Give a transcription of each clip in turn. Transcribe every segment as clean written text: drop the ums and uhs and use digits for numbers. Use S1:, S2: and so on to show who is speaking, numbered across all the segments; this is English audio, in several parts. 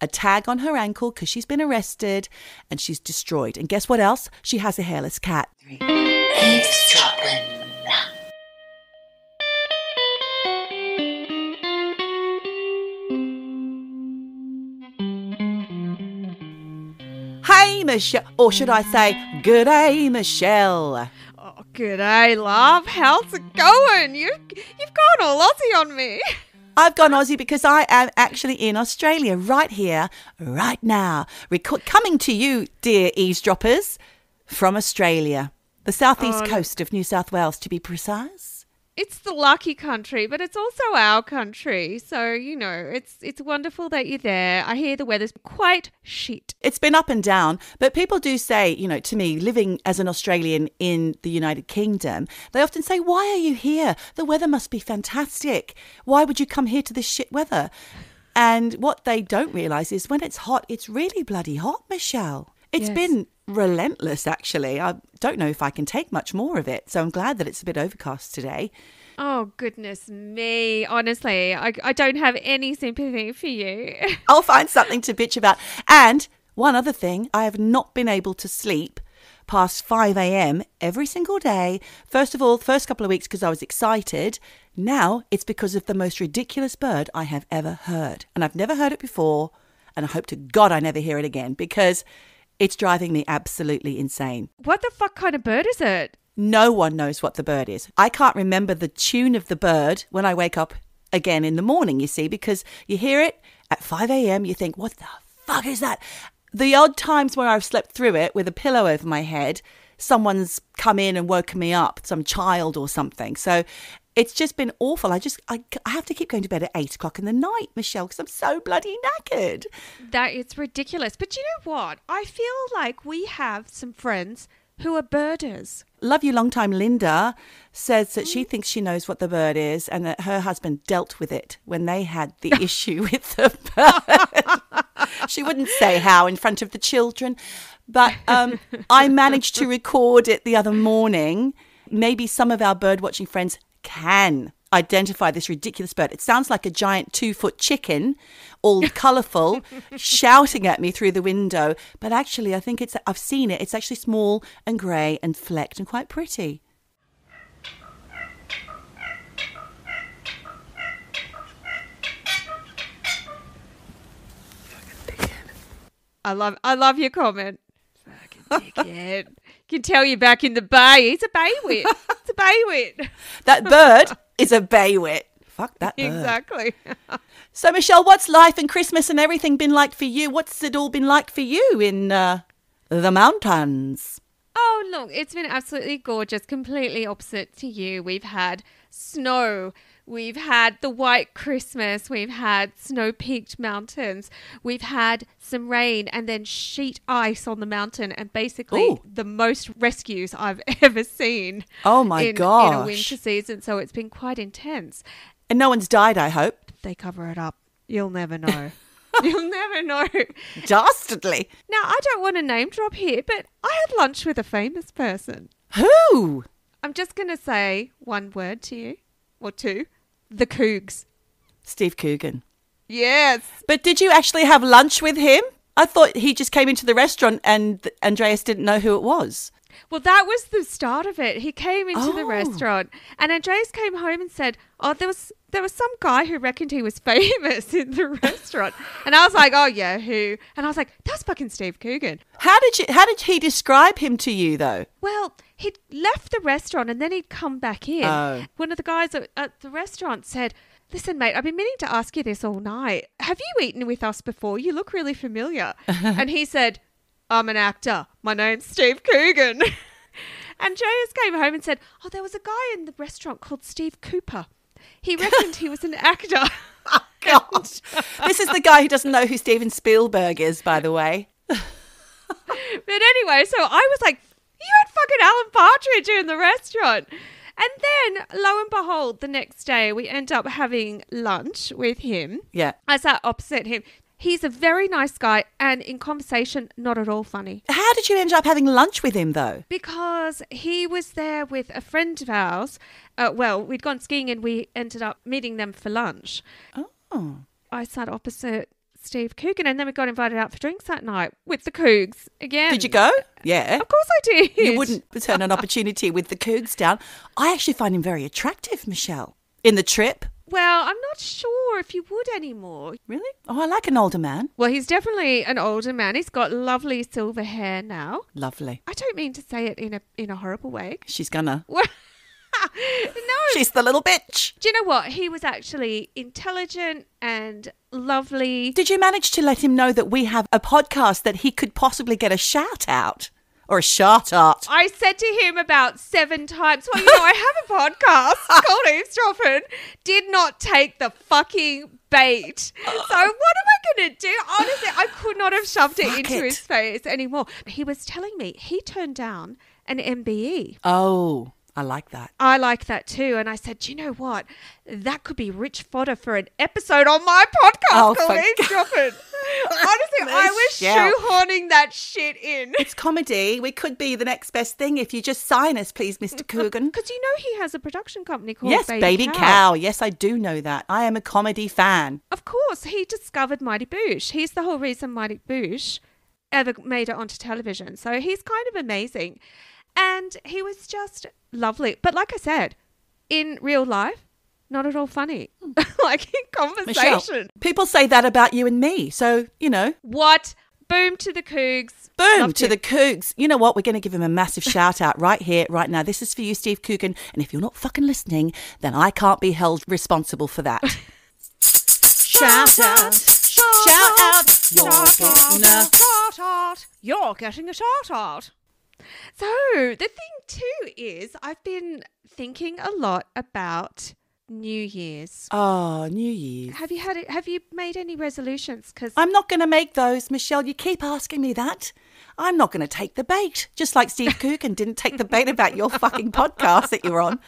S1: a tag on her ankle because she's been arrested and she's destroyed. And guess what else? She has a hairless cat.
S2: Eavesdroppin.
S1: Hey, Michelle, or should I say, good day, Michelle.
S3: Oh, g'day, love. How's it going? You've gone all Aussie on me.
S1: I've gone Aussie because I am actually in Australia right here, right now, coming to you, dear eavesdroppers, from Australia, the southeast coast of New South Wales, to be precise.
S3: It's the lucky country, but it's also our country. So, it's wonderful that you're there. I hear the weather's quite shit.
S1: It's been up and down, but people do say, to me, living as an Australian in the United Kingdom, they often say, why are you here? The weather must be fantastic. Why would you come here to this shit weather? And what they don't realise is when it's hot, it's really bloody hot, Michelle. It's been relentless, actually. I don't know if I can take much more of it. So I'm glad that it's a bit overcast today.
S3: Oh, goodness me. Honestly, I don't have any sympathy for you.
S1: I'll find something to bitch about. And one other thing, I have not been able to sleep past 5 a.m. every single day. First of all, the first couple of weeks because I was excited. Now it's because of the most ridiculous bird I have ever heard. And I've never heard it before. And I hope to God I never hear it again because it's driving me absolutely insane.
S3: What the fuck kind of bird is it?
S1: No one knows what the bird is. I can't remember the tune of the bird when I wake up again in the morning, you see, because you hear it at 5 a.m. You think, what the fuck is that? The odd times where I've slept through it with a pillow over my head, someone's come in and woken me up, some child or something. So it's just been awful. I have to keep going to bed at 8 o'clock in the night, Michelle, because I'm so bloody knackered.
S3: That is ridiculous. But you know what? I feel like we have some friends who are birders.
S1: Love you long time Linda says that she thinks she knows what the bird is and that her husband dealt with it when they had the issue with the bird. She wouldn't say how in front of the children, but I managed to record it the other morning. Maybe some of our bird watching friends can identify this ridiculous bird. It sounds like a giant 2-foot chicken, all colourful, shouting at me through the window. But actually, I think I've seen it. It's actually small and grey and flecked and quite pretty.
S3: I love your comment. Fucking dickhead. Can tell you back in the bay. He's a baywit. It's a baywit.
S1: That bird is a baywit. Fuck that bird.
S3: Exactly.
S1: So, Michelle, what's life and Christmas and everything been like for you? What's it all been like for you in the mountains?
S3: Oh, look, it's been absolutely gorgeous. Completely opposite to you. We've had snow. We've had the white Christmas. We've had snow-peaked mountains. We've had some rain and then sheet ice on the mountain and basically the most rescues I've ever seen.
S1: Oh, my gosh.
S3: In a winter season. So it's been quite intense.
S1: And no one's died, I hope.
S3: They cover it up. You'll never know. You'll never know.
S1: Dastardly.
S3: Now, I don't want to name drop here, but I had lunch with a famous person.
S1: Who?
S3: I'm just going to say one word to you, or two. The Cougs.
S1: Steve Coogan.
S3: Yes.
S1: But did you actually have lunch with him? I thought he just came into the restaurant and Andreas didn't know who it was.
S3: Well, that was the start of it. He came into the restaurant and Andreas came home and said, there was some guy who reckoned he was famous in the restaurant. And I was like, oh, yeah, who? And I was like, that's fucking Steve Coogan.
S1: How did he describe him to you, though?
S3: Well, he'd left the restaurant and then he'd come back in. Oh. One of the guys at the restaurant said, listen, mate, I've been meaning to ask you this all night. Have you eaten with us before? You look really familiar. And he said, I'm an actor. My name's Steve Coogan. And J.S. came home and said, there was a guy in the restaurant called Steve Cooper. He reckoned he was an actor.
S1: Oh, God. This is the guy who doesn't know who Steven Spielberg is, by the way.
S3: But anyway, so I was like, you had fucking Alan Partridge in the restaurant. And then, lo and behold, the next day we end up having lunch with him.
S1: Yeah.
S3: I sat opposite him. He's a very nice guy and in conversation, not at all funny.
S1: How did you end up having lunch with him, though?
S3: Because he was there with a friend of ours. We'd gone skiing and we ended up meeting them for lunch.
S1: Oh.
S3: I sat opposite Steve Coogan, and then we got invited out for drinks that night with the Cougs again.
S1: Did you go? Yeah.
S3: Of course I did.
S1: You wouldn't turn an opportunity with the Cougs down. I actually find him very attractive, Michelle. In the trip.
S3: Well, I'm not sure if you would anymore.
S1: Really? Oh, I like an older man.
S3: Well, he's definitely an older man. He's got lovely silver hair now.
S1: Lovely.
S3: I don't mean to say it in a horrible way.
S1: She's gonna.
S3: No.
S1: She's the little bitch.
S3: Do you know what? He was actually intelligent and lovely.
S1: Did you manage to let him know that we have a podcast that he could possibly get a shout out? Or a shout out?
S3: I said to him about 7 times, well, I have a podcast called Eavesdroppin. Did not take the fucking bait. So what am I going to do? Honestly, I could not have shoved it into his face anymore. He was telling me he turned down an MBE.
S1: Oh, I like that.
S3: I like that too. And I said, do you know what? That could be rich fodder for an episode on my podcast called Eavesdroppin. Honestly, I was shoehorning that shit in.
S1: It's comedy. We could be the next best thing if you just sign us, please, Mr. Coogan.
S3: Because he has a production company called
S1: Baby Cow. Yes, I do know that. I am a comedy fan.
S3: Of course, he discovered Mighty Boosh. He's the whole reason Mighty Boosh ever made it onto television. So he's kind of amazing. And he was just lovely. But like I said, in real life, not at all funny. Like in conversation.
S1: Michelle, people say that about you and me. So,
S3: What? Boom to the Cougs.
S1: Boom
S3: Loved
S1: to
S3: him.
S1: the Cougs. You know what? We're going to give him a massive shout out right here, right now. This is for you, Steve Coogan. And if you're not fucking listening, then I can't be held responsible for that. Shout out. Shout out.
S3: You're getting a shout out. So the thing too is I've been thinking a lot about New Year's.
S1: Oh, New Year's.
S3: Have you made any resolutions? Because
S1: I'm not going to make those, Michelle. You keep asking me that. I'm not going to take the bait. Just like Steve Coogan didn't take the bait about your fucking podcast that you're on.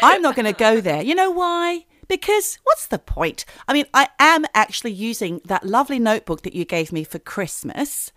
S1: I'm not going to go there. You know why? Because what's the point? I mean, I am actually using that lovely notebook that you gave me for Christmas.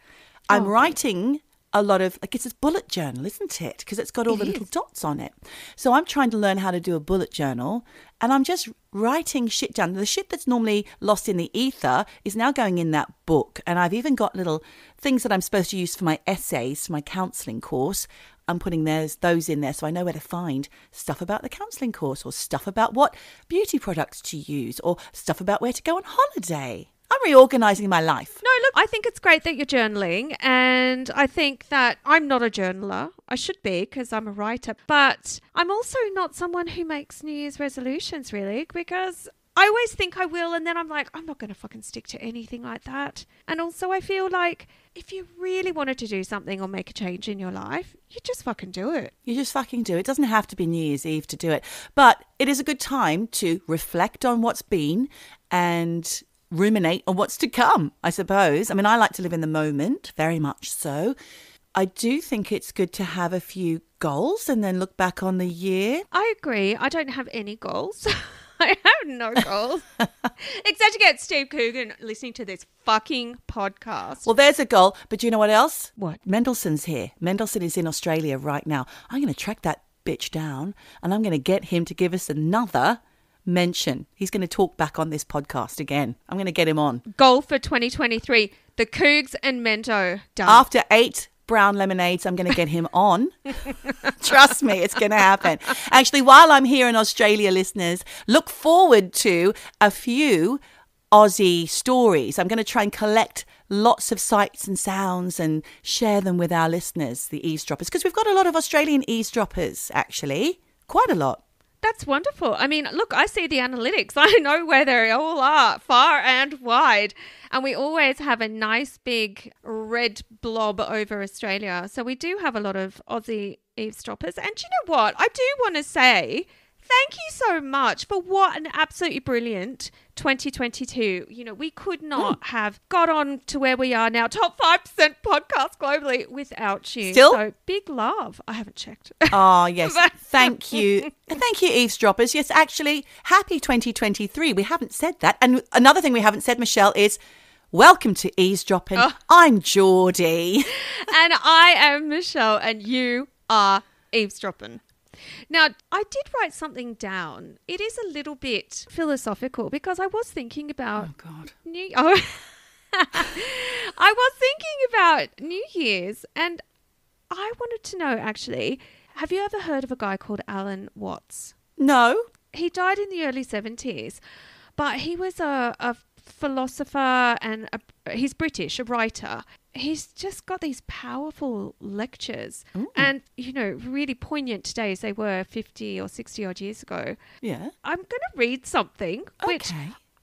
S1: I'm writing a lot of, it's a bullet journal, isn't it? Because it's got all the little dots on it. So I'm trying to learn how to do a bullet journal, and I'm just writing shit down. The shit that's normally lost in the ether is now going in that book. And I've even got little things that I'm supposed to use for my essays, for my counselling course. I'm putting those in there so I know where to find stuff about the counselling course, or stuff about what beauty products to use, or stuff about where to go on holiday. I'm reorganising my life.
S3: no, look, I think it's great that you're journaling, and I think that I'm not a journaler. I should be, because I'm a writer, but I'm also not someone who makes New Year's resolutions, really, because I always think I will, and then I'm like, I'm not going to fucking stick to anything like that. And also I feel like if you really wanted to do something or make a change in your life, you just fucking do it.
S1: You just fucking do it. It doesn't have to be New Year's Eve to do it. But it is a good time to reflect on what's been and ruminate on what's to come, I suppose. I mean, I like to live in the moment, very much so. I do think it's good to have a few goals and then look back on the year.
S3: I agree. I don't have any goals. I have no goals. Except to get Steve Coogan listening to this fucking podcast.
S1: Well, there's a goal. But do you know what else?
S3: What?
S1: Mendelssohn's here. Mendelssohn is in Australia right now. I'm going to track that bitch down, and I'm going to get him to give us another mention. He's going to talk back on this podcast again. I'm going to get him on.
S3: Goal for 2023. The Cougs and Mento done.
S1: After 8 brown lemonades, I'm going to get him on. Trust me, it's going to happen. Actually, while I'm here in Australia, listeners, look forward to a few Aussie stories. I'm going to try and collect lots of sights and sounds and share them with our listeners, the eavesdroppers, because we've got a lot of Australian eavesdroppers, actually. Quite a lot.
S3: That's wonderful. I mean, look, I see the analytics. I know where they all are, far and wide. And we always have a nice big red blob over Australia. So we do have a lot of Aussie eavesdroppers. And do you know what? I do want to say thank you so much for what an absolutely brilliant 2022. You know, we could not have got on to where we are now, top 5% podcast globally, without you.
S1: Still?
S3: So big love. I haven't checked.
S1: Oh, yes. Thank you. Thank you, eavesdroppers. Yes, actually, happy 2023. We haven't said that. And another thing we haven't said, Michelle, is welcome to Eavesdroppin. I'm Geordie.
S3: And I am Michelle, and you are Eavesdroppin. Now, I did write something down. It is a little bit philosophical because I was thinking about...
S1: Oh, God.
S3: I was thinking about New Year's, and I wanted to know, actually, have you ever heard of a guy called Alan Watts?
S1: No.
S3: He died in the early 70s, but he was a philosopher and he's British, a writer. He's just got these powerful lectures and, really poignant today as they were 50 or 60 odd years ago.
S1: Yeah.
S3: I'm going to read something, which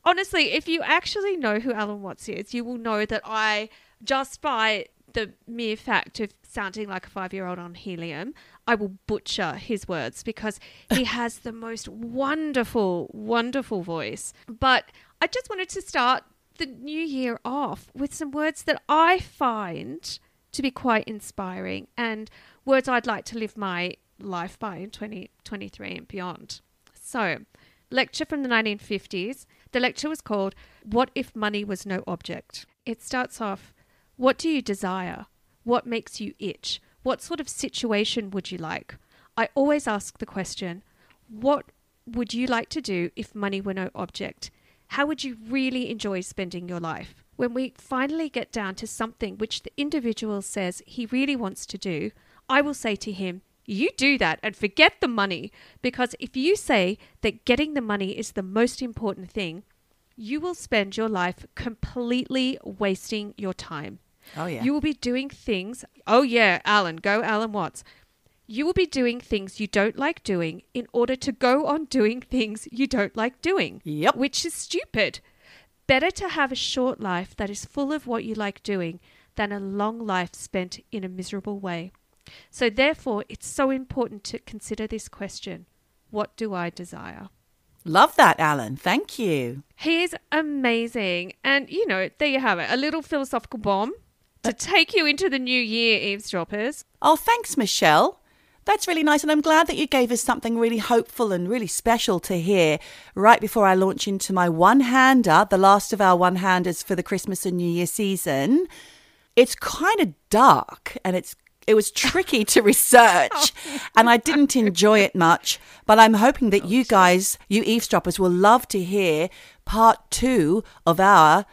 S3: honestly, if you actually know who Alan Watts is, you will know that I, just by the mere fact of sounding like a 5-year-old on helium, I will butcher his words because he has the most wonderful, wonderful voice. But I just wanted to start the new year off with some words that I find to be quite inspiring and words I'd like to live my life by in 2023 and beyond. So, lecture from the 1950s. The lecture was called, What If Money Was No Object? It starts off, what do you desire? What makes you itch? What sort of situation would you like? I always ask the question, what would you like to do if money were no object? How would you really enjoy spending your life? When we finally get down to something which the individual says he really wants to do, I will say to him, you do that and forget the money, because if you say that getting the money is the most important thing, you will spend your life completely wasting your time.
S1: Oh, yeah.
S3: You will be doing things. Oh, yeah, Alan. Go Alan Watts. You will be doing things you don't like doing in order to go on doing things you don't like doing.
S1: Yep.
S3: Which is stupid. Better to have a short life that is full of what you like doing than a long life spent in a miserable way. So therefore, it's so important to consider this question. What do I desire?
S1: Love that, Alan. Thank you.
S3: He is amazing. And, there you have it. A little philosophical bomb to take you into the new year, eavesdroppers.
S1: Oh, thanks, Michelle. That's really nice. And I'm glad that you gave us something really hopeful and really special to hear right before I launch into my one-hander, the last of our one-handers for the Christmas and New Year season. It's kind of dark and it was tricky to research and I didn't enjoy it much, but I'm hoping that you guys, you eavesdroppers, will love to hear part 2 of our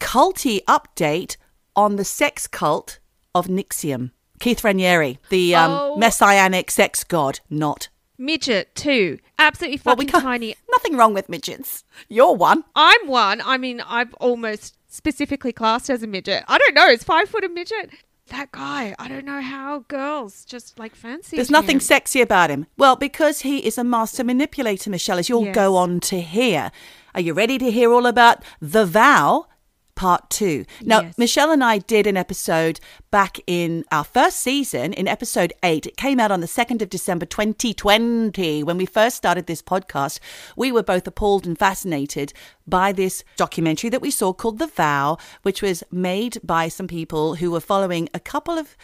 S1: culty update on the sex cult of NXIVM. Keith Raniere, the messianic sex god, not.
S3: Midget too. Absolutely fucking tiny.
S1: Nothing wrong with midgets. You're one.
S3: I'm one. I mean, I'm almost specifically classed as a midget. I don't know. Is 5 foot a midget? That guy, I don't know how girls just fancy
S1: There's
S3: him.
S1: nothing sexy about him. Well, because he is a master manipulator, Michelle, as you'll go on to hear. Are you ready to hear all about The Vow? Part 2. Now, Michelle and I did an episode back in our first season, in episode 8. It came out on the 2nd of December 2020. When we first started this podcast, we were both appalled and fascinated by this documentary that we saw called The Vow, which was made by some people who were following a couple of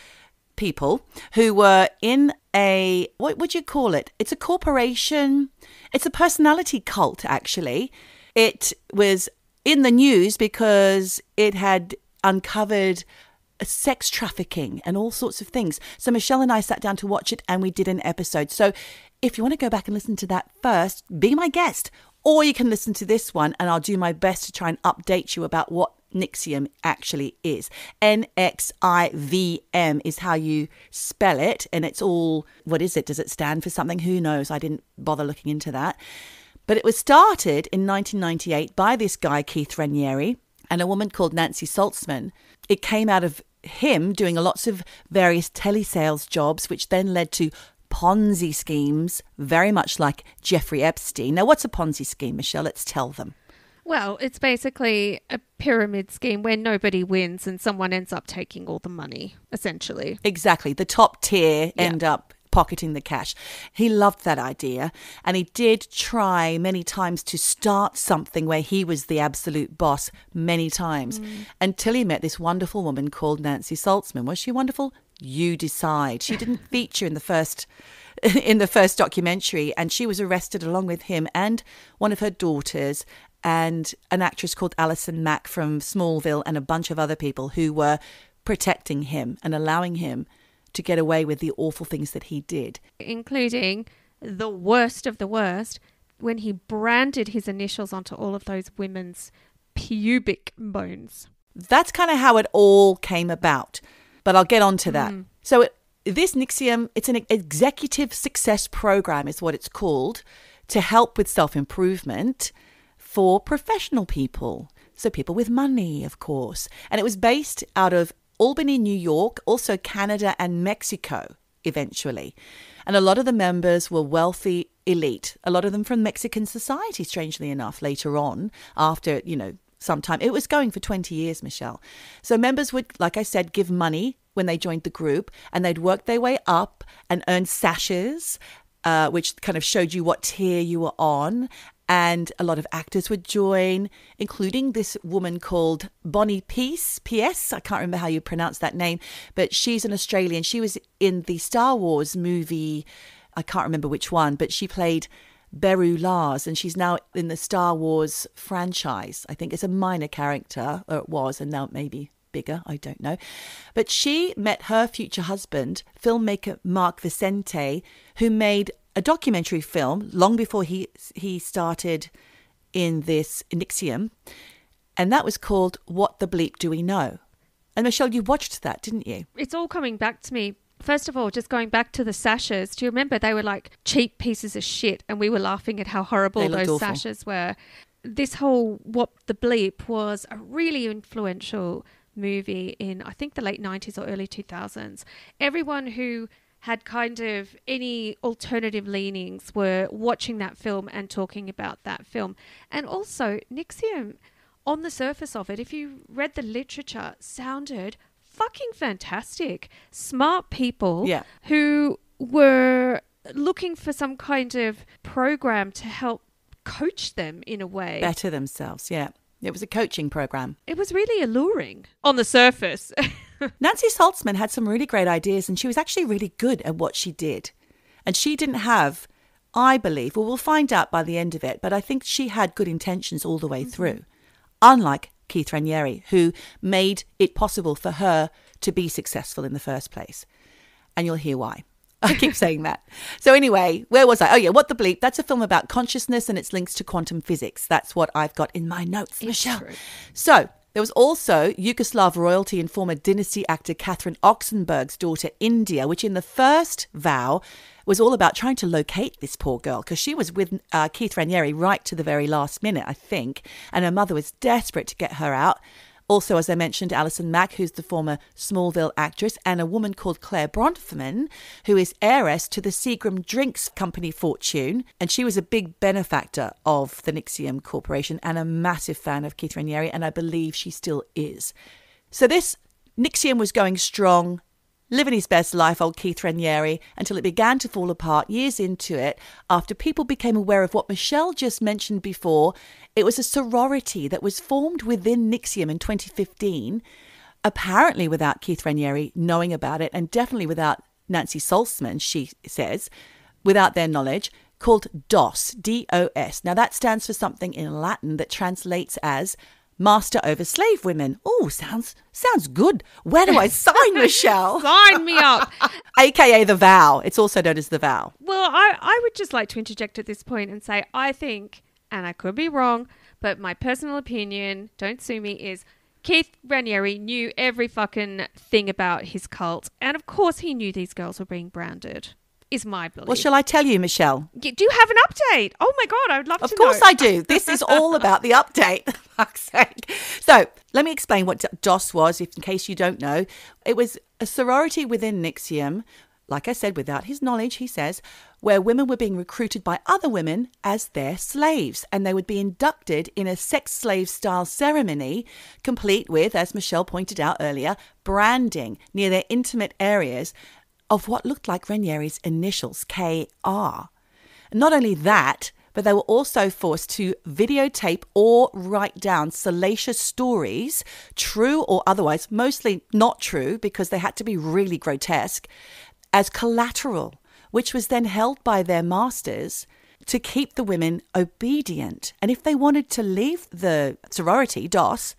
S1: people who were in a, what would you call it? It's a corporation. It's a personality cult, actually. It was in the news because it had uncovered sex trafficking and all sorts of things. So Michelle and I sat down to watch it and we did an episode. So if you want to go back and listen to that first, be my guest. Or you can listen to this one and I'll do my best to try and update you about what NXIVM actually is. NXIVM is how you spell it. And it's all, what is it? Does it stand for something? Who knows? I didn't bother looking into that. But it was started in 1998 by this guy, Keith Raniere, and a woman called Nancy Saltzman. It came out of him doing lots of various telesales jobs, which then led to Ponzi schemes, very much like Jeffrey Epstein. Now, what's a Ponzi scheme, Michelle? Let's tell them.
S3: Well, it's basically a pyramid scheme where nobody wins and someone ends up taking all the money, essentially.
S1: Exactly. The top tier end up pocketing the cash. He loved that idea, and he did try many times to start something where he was the absolute boss many times until he met this wonderful woman called Nancy Saltzman. Was she wonderful? You decide. She didn't feature in the first documentary, and she was arrested along with him and one of her daughters and an actress called Alison Mack from Smallville and a bunch of other people who were protecting him and allowing him to get away with the awful things that he did.
S3: Including the worst of the worst when he branded his initials onto all of those women's pubic bones.
S1: That's kind of how it all came about. But I'll get on to that. So this NXIVM, it's an executive success program is what it's called, to help with self-improvement for professional people. So people with money, of course. And it was based out of Albany, New York, also Canada and Mexico eventually. And a lot of the members were wealthy elite, a lot of them from Mexican society, strangely enough, later on, after, some time. It was going for 20 years, Michelle. So members would, like I said, give money when they joined the group, and they'd work their way up and earn sashes, which kind of showed you what tier you were on. And a lot of actors would join, including this woman called Bonnie P.S. I can't remember how you pronounce that name, but she's an Australian. She was in the Star Wars movie. I can't remember which one, but she played Beru Lars, and she's now in the Star Wars franchise. I think it's a minor character, or it was, and now it may be bigger, I don't know. But she met her future husband, filmmaker Mark Vicente, who made a documentary film long before he started in this NXIVM, and that was called What the Bleep Do We Know? And Michelle, you watched that, didn't you?
S3: It's all coming back to me. First of all, just going back to the sashes, do you remember they were like cheap pieces of shit, and we were laughing at how horrible those awful sashes were? This whole What the Bleep was a really influential movie in, I think, the late 90s or early 2000s. Everyone who had kind of any alternative leanings were watching that film and talking about that film. And also, NXIVM, on the surface of it, if you read the literature, sounded fucking fantastic. Smart people who were looking for some kind of program to help coach them in a way.
S1: Better themselves, yeah. It was a coaching program.
S3: It was really alluring on the surface.
S1: Nancy Saltzman had some really great ideas, and she was actually really good at what she did. And she didn't have, I believe, well, we'll find out by the end of it, but I think she had good intentions all the way through. Unlike Keith Raniere, who made it possible for her to be successful in the first place. And you'll hear why. I keep saying that. So anyway, where was I? Oh yeah, What the Bleep? That's a film about consciousness and its links to quantum physics. That's what I've got in my notes, Michelle. True. So there was also Yugoslav royalty and former dynasty actor Catherine Oxenberg's daughter, India, which in the first Vow was all about trying to locate this poor girl, because she was with Keith Raniere right to the very last minute, I think, and her mother was desperate to get her out. Also, as I mentioned, Alison Mack, who's the former Smallville actress, and a woman called Claire Bronfman, who is heiress to the Seagram Drinks Company fortune. And she was a big benefactor of the NXIVM Corporation and a massive fan of Keith Raniere, and I believe she still is. So this NXIVM was going strong, living his best life, old Keith Raniere, until it began to fall apart years into it after people became aware of what Michelle just mentioned before. It was a sorority that was formed within NXIVM in 2015, apparently without Keith Raniere knowing about it, and definitely without Nancy Saltzman, she says, without their knowledge, called DOS, D-O-S. Now that stands for something in Latin that translates as Master over Slave Women. Oh, sounds good. Where do I sign, Michelle?
S3: Sign me up.
S1: AKA The Vow. It's also known as The Vow.
S3: Well, I would just like to interject at this point and say, I think, and I could be wrong, but my personal opinion, don't sue me, is Keith Raniere knew every fucking thing about his cult. And of course he knew these girls were being branded. Is my belief.
S1: Well, shall I tell you, Michelle?
S3: Do you have an update? Oh my God, I would love to know.
S1: Of course I do. This is all about the update, for fuck's sake. So let me explain what DOS was, in case you don't know. It was a sorority within NXIVM, like I said, without his knowledge, he says, where women were being recruited by other women as their slaves. And they would be inducted in a sex slave style ceremony, complete with, as Michelle pointed out earlier, branding near their intimate areas of what looked like Raniere's initials, K.R. Not only that, but they were also forced to videotape or write down salacious stories, true or otherwise, mostly not true because they had to be really grotesque, as collateral, which was then held by their masters to keep the women obedient. And if they wanted to leave the sorority, DOS,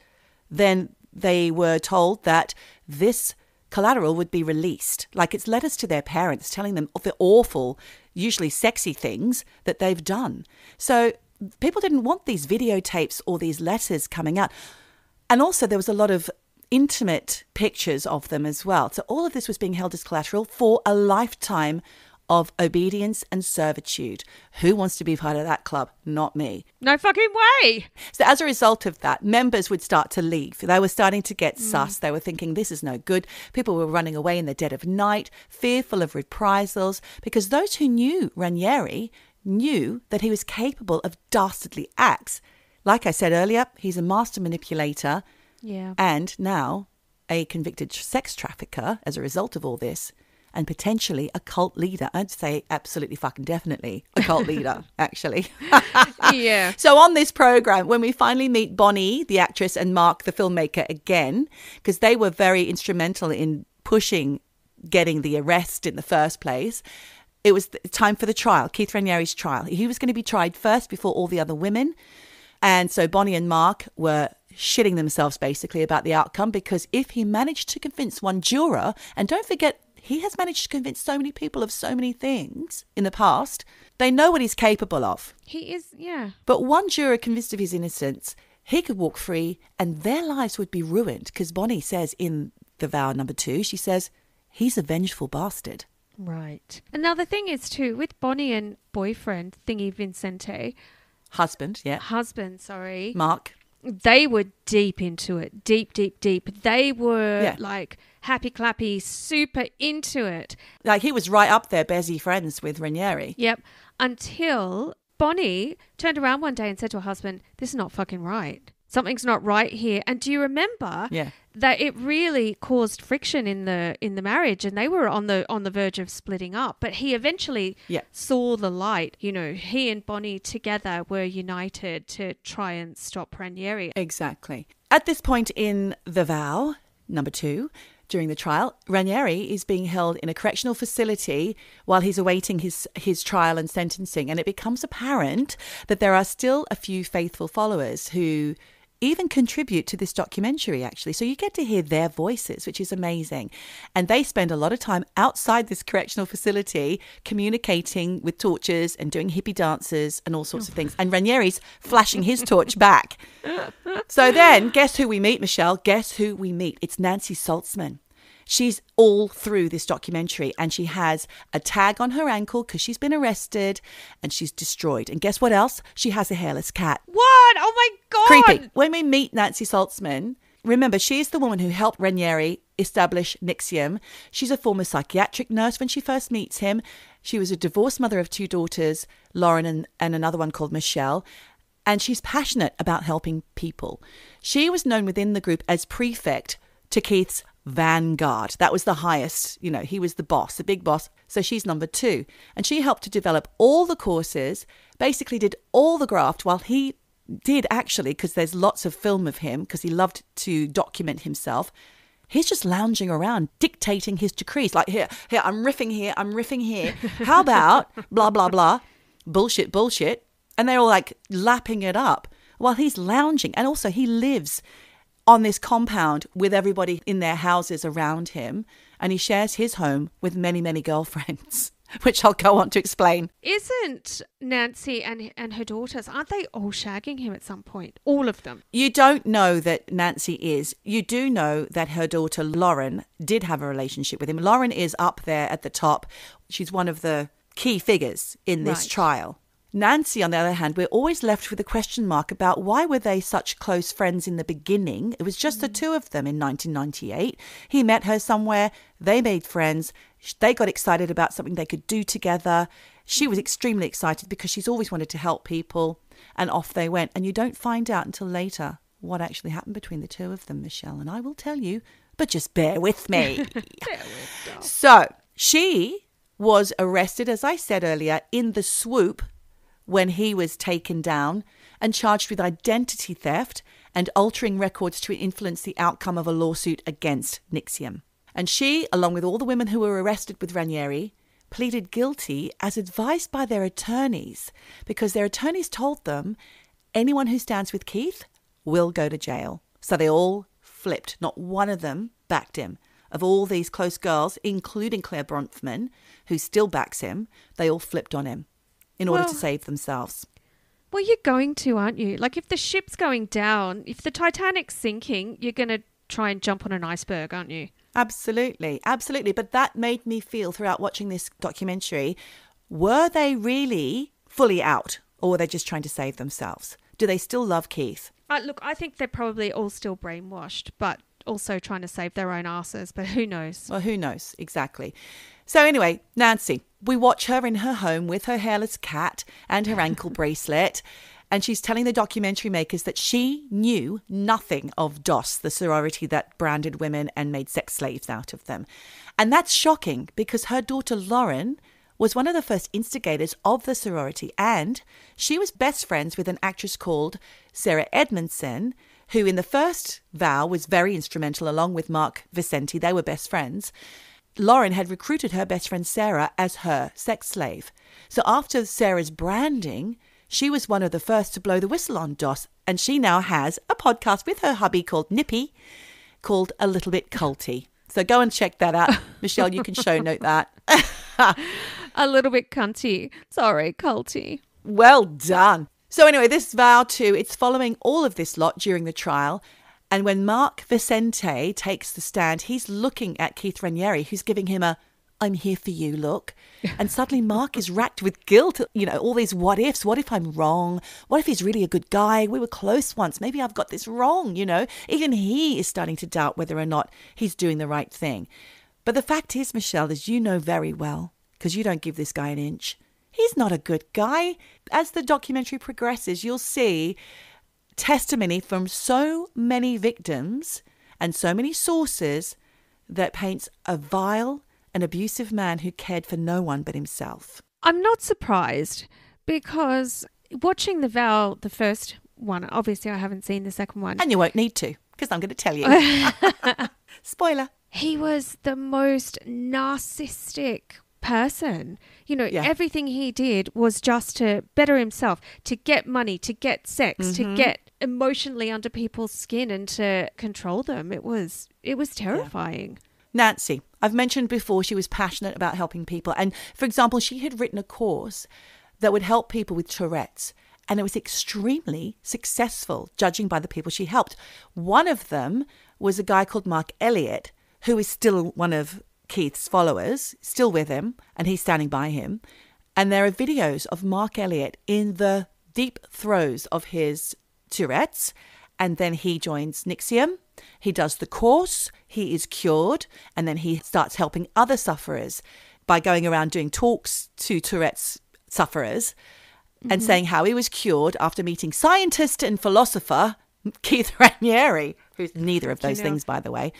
S1: then they were told that this collateral would be released. Like it's letters to their parents telling them of the awful, usually sexy things that they've done. So people didn't want these videotapes or these letters coming out. And also there was a lot of intimate pictures of them as well. So all of this was being held as collateral for a lifetime of obedience and servitude. Who wants to be part of that club? Not me.
S3: No fucking way.
S1: So as a result of that, members would start to leave. They were starting to get sus. They were thinking, this is no good. People were running away in the dead of night, fearful of reprisals, because those who knew Raniere knew that he was capable of dastardly acts. Like I said earlier, he's a master manipulator and now a convicted sex trafficker as a result of all this. And potentially a cult leader. I'd say absolutely fucking definitely a cult leader, actually.
S3: Yeah.
S1: So on this program, when we finally meet Bonnie, the actress, and Mark, the filmmaker, again, because they were very instrumental in pushing getting the arrest in the first place, it was time for the trial, Keith Raniere's trial. He was going to be tried first before all the other women. And so Bonnie and Mark were shitting themselves basically about the outcome, because if he managed to convince one juror, and don't forget, he has managed to convince so many people of so many things in the past. They know what he's capable of.
S3: He is, yeah.
S1: But one juror convinced of his innocence, he could walk free and their lives would be ruined. Because Bonnie says in The Vow number 2, she says, he's a vengeful bastard.
S3: Right. And now the thing is too, with Bonnie and boyfriend, Thingy Vincente.
S1: Husband,
S3: Mark. They were deep into it. Deep. They were like happy clappy, super into it.
S1: Like he was right up there, Bezzy friends with Raniere.
S3: Yep. Until Bonnie turned around one day and said to her husband, this is not fucking right. Something's not right here. And do you remember that it really caused friction in the marriage, and they were on the verge of splitting up. But he eventually saw the light. You know, he and Bonnie together were united to try and stop Raniere.
S1: Exactly. At this point in The Vow, number 2, during the trial, Raniere is being held in a correctional facility while he's awaiting his trial and sentencing. And it becomes apparent that there are still a few faithful followers who even contribute to this documentary, actually. So you get to hear their voices, which is amazing. And they spend a lot of time outside this correctional facility communicating with torches and doing hippie dances and all sorts of things. And Raniere's flashing his torch back. So then, guess who we meet, Michelle? Guess who we meet? It's Nancy Saltzman. She's all through this documentary, and she has a tag on her ankle because she's been arrested and she's destroyed. And guess what else? She has a hairless cat.
S3: What? Oh my God.
S1: Creepy. When we meet Nancy Saltzman, remember, she's the woman who helped Raniere establish NXIVM. She's a former psychiatric nurse when she first meets him. She was a divorced mother of 2 daughters, Lauren and another one called Michelle. And she's passionate about helping people. She was known within the group as prefect to Keith's vanguard. That was the highest, you know, he was the boss, the big boss. So she's number 2. And she helped to develop all the courses, basically did all the graft while he did actually, because there's lots of film of him, because he loved to document himself. He's just lounging around, dictating his decrees. Like, here, I'm riffing here. How about blah, blah, blah, bullshit. And they're all like lapping it up while he's lounging. And also he lives on this compound with everybody in their houses around him. And he shares his home with many, many girlfriends, which I'll go on to explain.
S3: Isn't Nancy and her daughters, aren't they all shagging him at some point? All of them.
S1: You don't know that Nancy is. You do know that her daughter Lauren did have a relationship with him. Lauren is up there at the top. She's one of the key figures in this trial. Nancy, on the other hand, we're always left with a question mark about why were they such close friends in the beginning. It was just the 2 of them in 1998. He met her somewhere. They made friends. They got excited about something they could do together. She was extremely excited because she's always wanted to help people. And off they went. And you don't find out until later what actually happened between the 2 of them, Michelle. And I will tell you, but just bear with me. So she was arrested, as I said earlier, in the swoop when he was taken down and charged with identity theft and altering records to influence the outcome of a lawsuit against NXIVM. And she, along with all the women who were arrested with Raniere, pleaded guilty as advised by their attorneys, because their attorneys told them anyone who stands with Keith will go to jail. So they all flipped. Not one of them backed him. of all these close girls, including Claire Bronfman, who still backs him, they all flipped on him in order to save themselves.
S3: Well, you're going to, aren't you? Like, if the ship's going down, if the Titanic's sinking, you're going to try and jump on an iceberg, aren't you?
S1: Absolutely, absolutely. But that made me feel throughout watching this documentary, were they really fully out, or were they just trying to save themselves? Do they still love Keith?
S3: Look, I think they're probably all still brainwashed, but also trying to save their own asses. But who knows?
S1: Well, who knows? Exactly. So anyway, Nancy, we watch her in her home with her hairless cat and her ankle bracelet. And she's telling the documentary makers that she knew nothing of DOS, the sorority that branded women and made sex slaves out of them. And that's shocking because her daughter Lauren was one of the first instigators of the sorority, and she was best friends with an actress called Sarah Edmondson, who in the first Vow was very instrumental along with Mark Vicente. They were best friends. Lauren had recruited her best friend Sarah as her sex slave. So after Sarah's branding, she was one of the first to blow the whistle on DOS, and she now has a podcast with her hubby called Nippy, called A Little Bit Culty. So go and check that out. Michelle, you can show note that.
S3: A little bit cunty. Sorry, culty.
S1: Well done. So anyway, this Vow too, it's following all of this lot during the trial. And when Mark Vicente takes the stand, he's looking at Keith Raniere, who's giving him a "I'm here for you" look. And suddenly Mark is racked with guilt. You know, all these what ifs. What if I'm wrong? What if he's really a good guy? We were close once. Maybe I've got this wrong, you know. Even he is starting to doubt whether or not he's doing the right thing. But the fact is, Michelle, as you know very well, because you don't give this guy an inch, he's not a good guy. As the documentary progresses, you'll see testimony from so many victims and so many sources that paints a vile and abusive man who cared for no one but himself.
S3: I'm not surprised because watching The Vow, the first one, obviously I haven't seen the second one.
S1: And you won't need to, because I'm going to tell you. Spoiler.
S3: He was the most narcissistic person. You know, everything he did was just to better himself, to get money, to get sex, to get emotionally under people's skin and to control them. It was terrifying.
S1: Yeah. Nancy, I've mentioned before she was passionate about helping people. And for example, she had written a course that would help people with Tourette's. And it was extremely successful, judging by the people she helped. One of them was a guy called Mark Elliott, who is still one of Keith's followers, still with him, and he's standing by him. And there are videos of Mark Elliott in the deep throes of his Tourette's, and then he joins NXIVM. He does the course, he is cured, and then he starts helping other sufferers by going around doing talks to Tourette's sufferers and saying how he was cured after meeting scientist and philosopher Keith Raniere, who's neither of those things, by the way.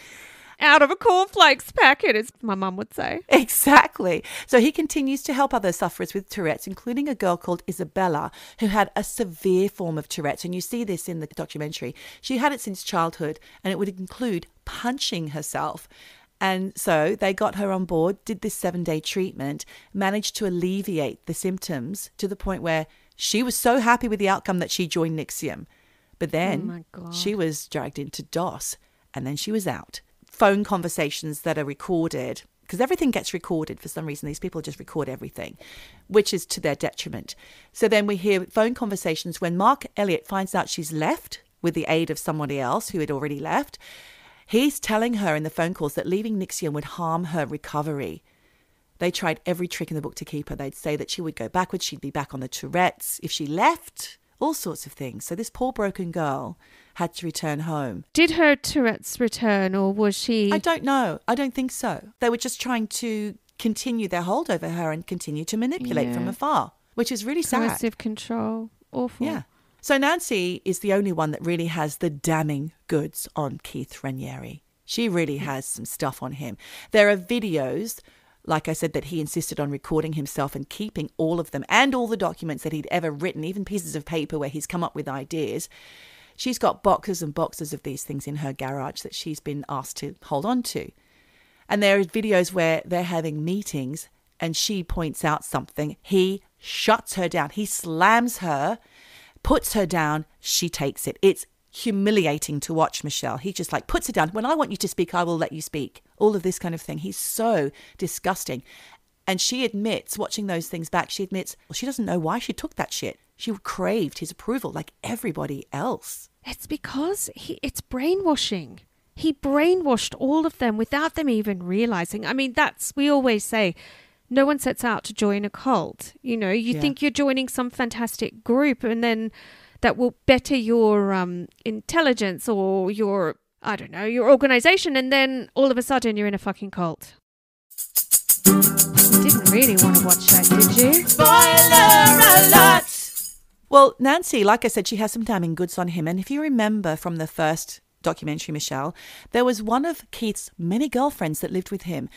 S3: Out of a cornflakes packet, as my mum would say.
S1: Exactly. So he continues to help other sufferers with Tourette's, including a girl called Isabella, who had a severe form of Tourette's. And you see this in the documentary. She had it since childhood, and it would include punching herself. And so they got her on board, did this 7-day treatment, managed to alleviate the symptoms to the point where she was so happy with the outcome that she joined NXIVM. But then she was dragged into DOS, and then she was out. Phone conversations that are recorded, because everything gets recorded for some reason. These people just record everything, which is to their detriment. So then we hear phone conversations when Mark Elliott finds out she's left with the aid of somebody else who had already left. He's telling her in the phone calls that leaving NXIVM would harm her recovery. They tried every trick in the book to keep her. They'd say that she would go backwards, she'd be back on the Tourette's if she left, all sorts of things. So this poor broken girl had to return home.
S3: Did her Tourette's return, or was she...
S1: I don't know. I don't think so. They were just trying to continue their hold over her and continue to manipulate from afar, which is really sad.
S3: Coercive control. Awful.
S1: Yeah. So Nancy is the only one that really has the damning goods on Keith Raniere. She really has some stuff on him. There are videos, like I said, that he insisted on recording himself and keeping all of them and all the documents that he'd ever written, even pieces of paper where he's come up with ideas. She's got boxes and boxes of these things in her garage that she's been asked to hold on to. And there are videos where they're having meetings and she points out something. He shuts her down. He slams her, puts her down. She takes it. It's humiliating to watch, Michelle. He just like puts her down. When I want you to speak, I will let you speak. all of this kind of thing. He's so disgusting. And she admits, watching those things back, she admits, well, she doesn't know why she took that shit. She craved his approval like everybody else.
S3: It's because it's brainwashing. He brainwashed all of them without them even realizing. I mean, we always say, no one sets out to join a cult. You know, you think you're joining some fantastic group and then that will better your intelligence or your organization. And then all of a sudden you're in a fucking cult. You didn't really want to watch that, did you?
S1: Spoiler alert! Well, Nancy, like I said, she has some damning goods on him. And if you remember from the first documentary, Michelle, there was one of Keith's many girlfriends that lived with him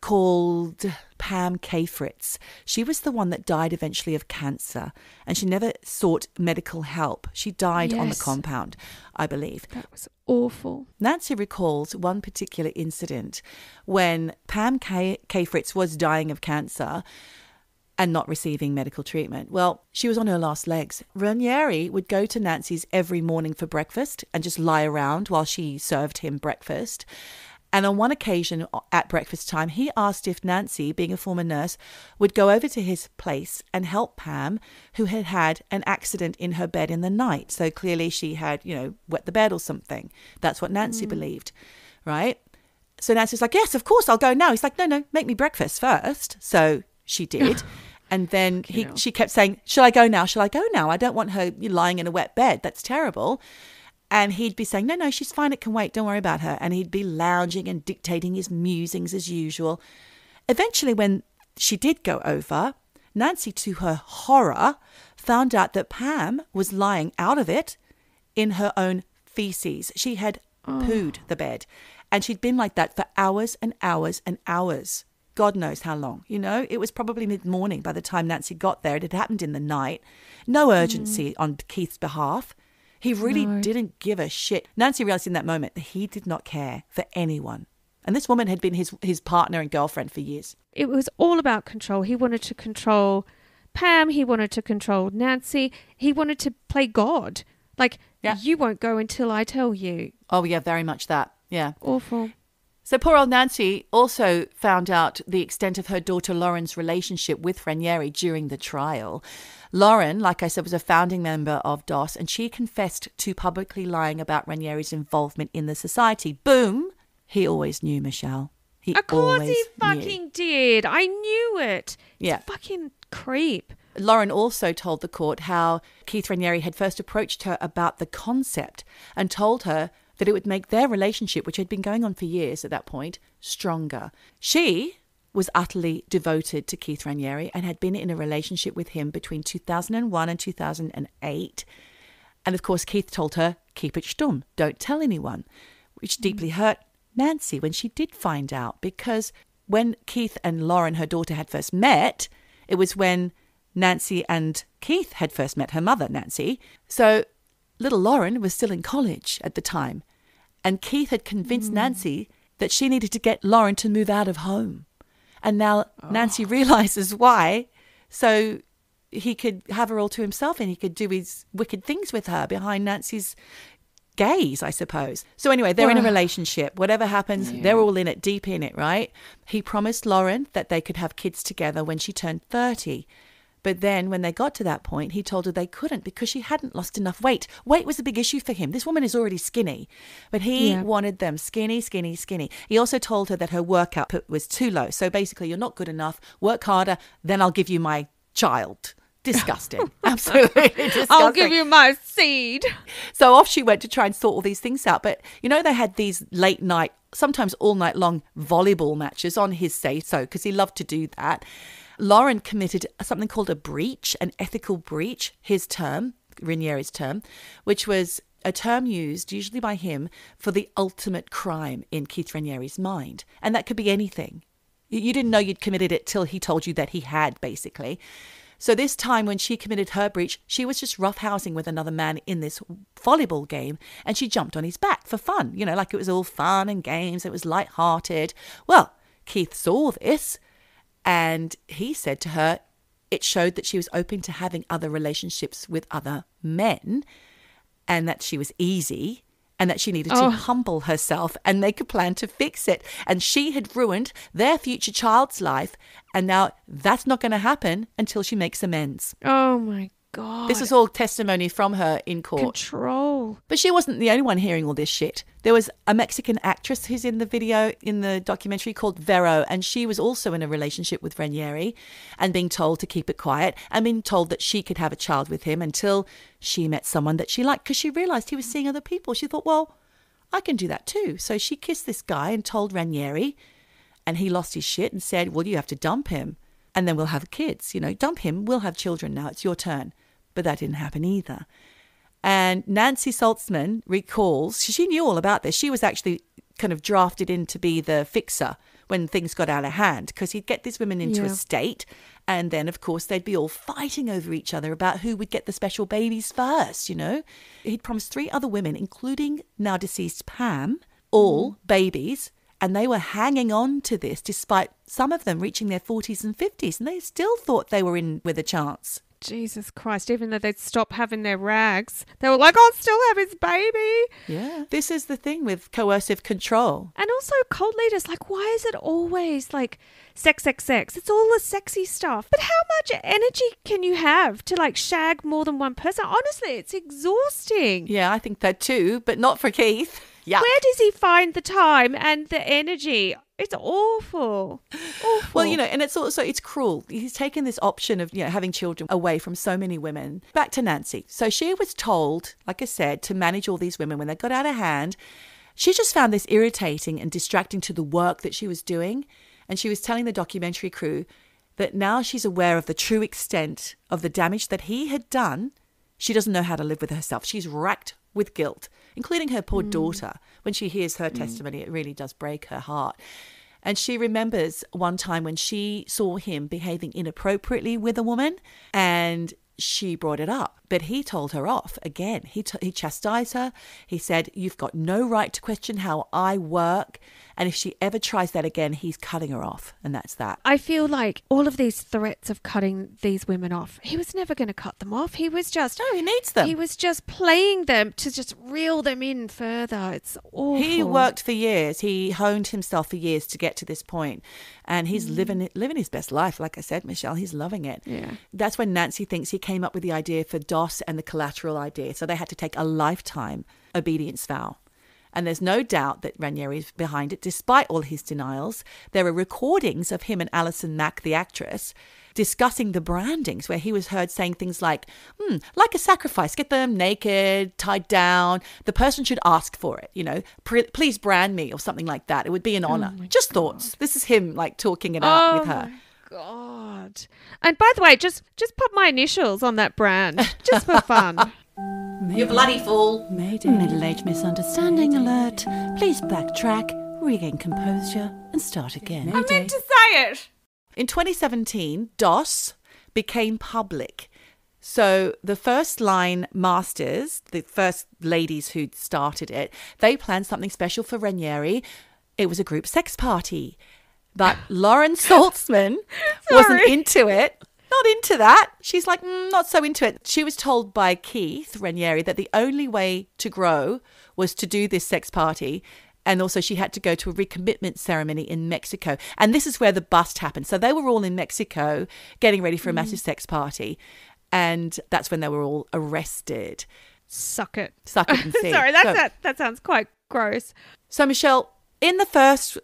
S1: called Pam Fritz. She was the one that died eventually of cancer, and she never sought medical help. She died on the compound, I believe.
S3: That was awful.
S1: Nancy recalls one particular incident when Pam Fritz was dying of cancer and not receiving medical treatment. Well, she was on her last legs. Raniere would go to Nancy's every morning for breakfast and just lie around while she served him breakfast. And on one occasion at breakfast time, he asked if Nancy, being a former nurse, would go over to his place and help Pam, who had had an accident in her bed in the night. So clearly she had, wet the bed or something. That's what Nancy believed, right? So Nancy's like, yes, of course, I'll go now. He's like, no, make me breakfast first. So she did. And then she kept saying, shall I go now? Shall I go now? I don't want her lying in a wet bed. That's terrible. And he'd be saying, no, she's fine. It can wait. Don't worry about her. And he'd be lounging and dictating his musings as usual. Eventually, when she did go over, Nancy, to her horror, found out that Pam was lying out of it in her own feces. She had pooed the bed. And she'd been like that for hours and hours and hours. God knows how long. It was probably mid-morning by the time Nancy got there. It had happened in the night. No urgency on Keith's behalf. He really didn't give a shit. Nancy realized in that moment that he did not care for anyone. And this woman had been his partner and girlfriend for years.
S3: It was all about control. He wanted to control Pam. He wanted to control Nancy. He wanted to play God. Like, you won't go until I tell you.
S1: Oh, yeah, very much that. Yeah.
S3: Awful.
S1: So poor old Nancy also found out the extent of her daughter Lauren's relationship with Raniere during the trial. Lauren, like I said, was a founding member of DOS, and she confessed to publicly lying about Raniere's involvement in the society. Boom! He always knew, Michelle.
S3: Of course he fucking did. I knew it. Yeah. He's a fucking creep.
S1: Lauren also told the court how Keith Raniere had first approached her about the concept and told her that it would make their relationship, which had been going on for years at that point, stronger. She was utterly devoted to Keith Raniere and had been in a relationship with him between 2001 and 2008. And of course, Keith told her, keep it stumm, don't tell anyone, which deeply hurt Nancy when she did find out, because when Keith and Lauren, her daughter, had first met, it was when Nancy and Keith had first met her mother, Nancy. So little Lauren was still in college at the time. And Keith had convinced Nancy that she needed to get Lauren to move out of home. And now Nancy realizes why. So he could have her all to himself and he could do his wicked things with her behind Nancy's gaze, I suppose. So anyway, they're in a relationship. Whatever happens, they're all in it, deep in it, right? He promised Lauren that they could have kids together when she turned 30. But then when they got to that point, he told her they couldn't because she hadn't lost enough weight. Weight was a big issue for him. This woman is already skinny, but he wanted them skinny, skinny, skinny. He also told her that her work output was too low. So basically, you're not good enough. Work harder, then I'll give you my child. Disgusting. Absolutely disgusting.
S3: I'll give you my seed.
S1: So off she went to try and sort all these things out. But, they had these late night, sometimes all night long volleyball matches on his say-so because he loved to do that. Lauren committed something called a breach, an ethical breach, his term, Raniere's term, which was a term used usually by him for the ultimate crime in Keith Raniere's mind. And that could be anything. You didn't know you'd committed it till he told you that he had, basically. So this time when she committed her breach, she was just roughhousing with another man in this volleyball game, and she jumped on his back for fun, like it was all fun and games, it was lighthearted. Well, Keith saw this, and he said to her it showed that she was open to having other relationships with other men and that she was easy and that she needed to humble herself and make a plan to fix it. And she had ruined their future child's life, and now that's not going to happen until she makes amends.
S3: Oh, my God.
S1: This is all testimony from her in court.
S3: Control.
S1: But she wasn't the only one hearing all this shit. There was a Mexican actress who's in the video, in the documentary, called Vero, and she was also in a relationship with Raniere and being told to keep it quiet and being told that she could have a child with him until she met someone that she liked, because she realised he was seeing other people. She thought, well, I can do that too. So she kissed this guy and told Raniere, and he lost his shit and said, well, you have to dump him and then we'll have kids. You know, dump him, we'll have children now. It's your turn. But that didn't happen either. And Nancy Saltzman recalls, she knew all about this. She was actually kind of drafted in to be the fixer when things got out of hand, because he'd get these women into a state, and then, of course, they'd be all fighting over each other about who would get the special babies first, you know. He'd promised 3 other women, including now deceased Pam, all babies, and they were hanging on to this despite some of them reaching their 40s and 50s, and they still thought they were in with a chance.
S3: Jesus Christ, even though they'd stop having their rags, they were like, I'll still have his baby.
S1: Yeah. This is the thing with coercive control.
S3: And also cult leaders, like, why is it always like sex, sex, sex? It's all the sexy stuff. But how much energy can you have to like shag more than one person? Honestly, it's exhausting.
S1: Yeah, I think that too, but not for Keith. Yeah.
S3: Where does he find the time and the energy? It's awful. Awful.
S1: Well, you know, and it's also, it's cruel. He's taken this option of, you know, having children away from so many women. Back to Nancy. So she was told, like I said, to manage all these women when they got out of hand. She just found this irritating and distracting to the work that she was doing. And she was telling the documentary crew that now she's aware of the true extent of the damage that he had done. She doesn't know how to live with herself. She's racked with guilt, including her poor daughter. When she hears her testimony, it really does break her heart. And she remembers one time when she saw him behaving inappropriately with a woman, and she brought it up. But he told her off again. He chastised her. He said, you've got no right to question how I work. And if she ever tries that again, he's cutting her off. And that's that.
S3: I feel like all of these threats of cutting these women off, he was never going to cut them off. He was just...
S1: No, he needs them.
S3: He was just playing them to just reel them in further. It's awful.
S1: He worked for years. He honed himself for years to get to this point. And he's living his best life. Like I said, Michelle, he's loving it.
S3: Yeah.
S1: That's when Nancy thinks he came up with the idea for DOS and the collateral idea. So they had to take a lifetime obedience vow. And there's no doubt that Raniere is behind it, despite all his denials. There are recordings of him and Alison Mack, the actress, discussing the brandings, where he was heard saying things like, like a sacrifice, get them naked, tied down. The person should ask for it, you know, please brand me, or something like that. It would be an honor. Just thoughts. This is him like talking it out with her.
S3: God. And by the way, just put my initials on that brand, just for fun.
S1: You bloody fool.
S4: Mayday. Middle-aged misunderstanding alert. Please backtrack, regain composure, and start again.
S3: I meant to say it.
S1: In 2017, DOS became public. So the first line masters, the first ladies who started it, they planned something special for Raniere. It was a group sex party. But Lauren Saltzman wasn't into it. Not into that. She's like, not so into it. She was told by Keith Raniere that the only way to grow was to do this sex party. And also she had to go to a recommitment ceremony in Mexico. And this is where the bust happened. So they were all in Mexico getting ready for a massive sex party. And that's when they were all arrested.
S3: Suck it.
S1: Suck it and see.
S3: Sorry, that sounds quite gross.
S1: So, Michelle, in the first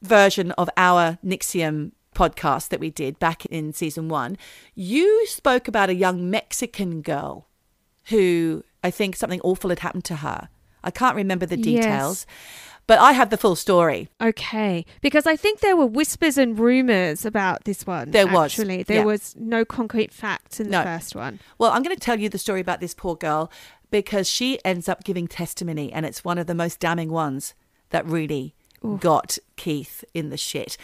S1: version of our NXIVM podcast that we did back in season 1, you spoke about a young Mexican girl who I think something awful had happened to her. I can't remember the details, but I have the full story.
S3: Okay, because I think there were whispers and rumours about this one. There was no concrete facts in the first one.
S1: Well, I'm going to tell you the story about this poor girl because she ends up giving testimony, and it's one of the most damning ones that really got Keith in the shit.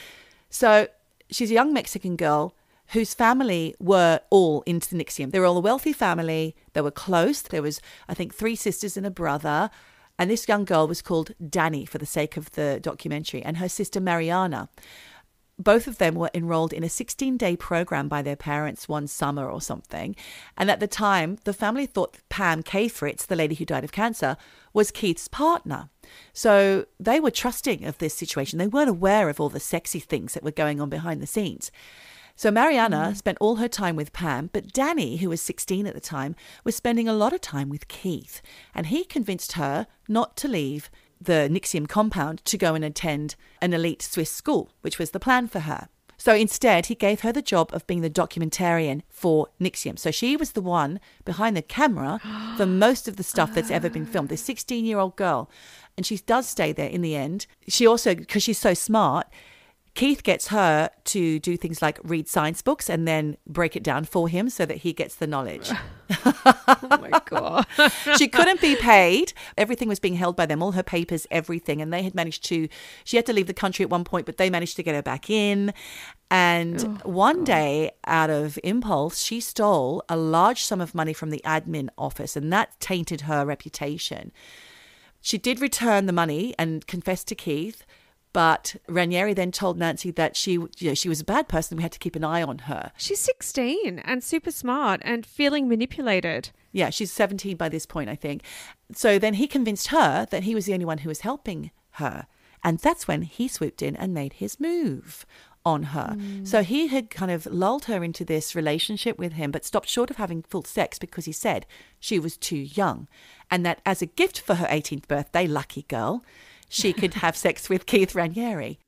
S1: So she's a young Mexican girl whose family were all into the NXIVM. They were all a wealthy family. They were close. There was, I think, 3 sisters and a brother. And this young girl was called Danny for the sake of the documentary, and her sister Mariana. both of them were enrolled in a 16-day program by their parents one summer or something. And at the time, the family thought Pam K. Fritz, the lady who died of cancer, was Keith's partner. So they were trusting of this situation. They weren't aware of all the sexy things that were going on behind the scenes. So Mariana spent all her time with Pam, but Danny, who was 16 at the time, was spending a lot of time with Keith. And he convinced her not to leave the NXIVM compound to go and attend an elite Swiss school, which was the plan for her. So instead, he gave her the job of being the documentarian for NXIVM. So she was the one behind the camera for most of the stuff that's ever been filmed, this 16-year-old girl. And she does stay there in the end. She also, because she's so smart, Keith gets her to do things like read science books and then break it down for him so that he gets the knowledge.
S3: Oh my God.
S1: She couldn't be paid. Everything was being held by them, all her papers, everything. And they had managed to, she had to leave the country at one point, but they managed to get her back in. And one day, out of impulse, she stole a large sum of money from the admin office, and that tainted her reputation. She did return the money and confess to Keith, but Raniere then told Nancy that she was a bad person. We had to keep an eye on her.
S3: She's 16 and super smart and feeling manipulated.
S1: Yeah, she's 17 by this point, I think. So then he convinced her that he was the only one who was helping her. And that's when he swooped in and made his move on her. So he had kind of lulled her into this relationship with him, but stopped short of having full sex because he said she was too young. And that as a gift for her 18th birthday, lucky girl, she could have sex with Keith Raniere.